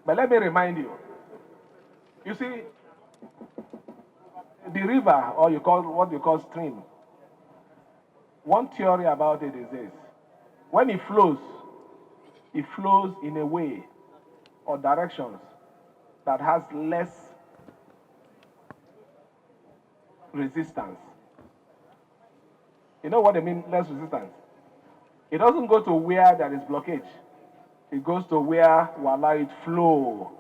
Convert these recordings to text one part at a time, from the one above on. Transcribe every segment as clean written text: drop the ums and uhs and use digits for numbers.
But let me remind you, you see, the river, or what you call stream, one theory about it is this. When it flows in a way or directions that has less resistance. You know what I mean, less resistance? It doesn't go to where there is blockage. It goes to where we allow it flow.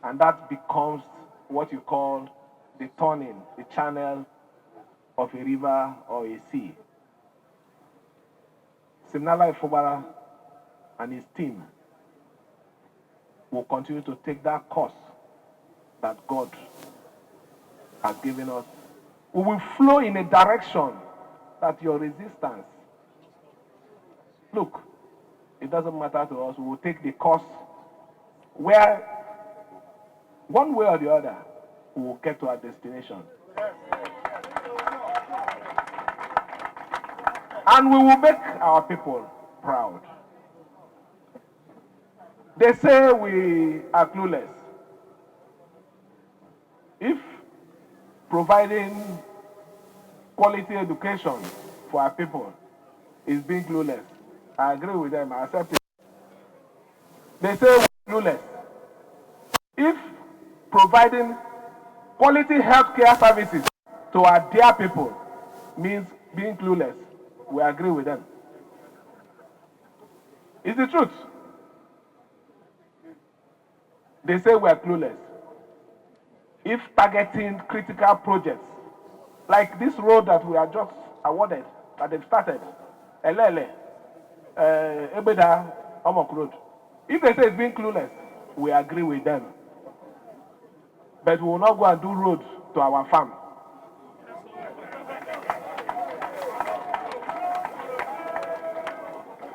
And that becomes what you call the turning, the channel of a river or a sea. Similarly, Fubara and his team will continue to take that course that God has given us. We will flow in a direction that your resistance. Look, it doesn't matter to us. We will take the course where, one way or the other, we will get to our destination. And we will make our people proud. They say we are clueless. If providing quality education for our people is being clueless, I agree with them, I accept it. They say we're clueless. If providing quality healthcare services to our dear people means being clueless, we agree with them. It's the truth. They say we are clueless. If targeting critical projects, like this road that we are just awarded, that they've started, El-rufai, Ebeda, Omok Road. If they say it's being clueless, we agree with them. But we will not go and do road to our farm.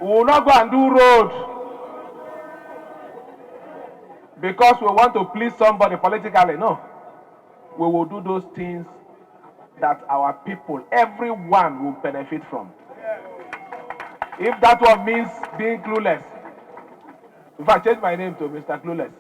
We will not go and do road because we want to please somebody politically. No. We will do those things that our people, everyone, will benefit from. If that one means being clueless, if I change my name to Mr. Clueless,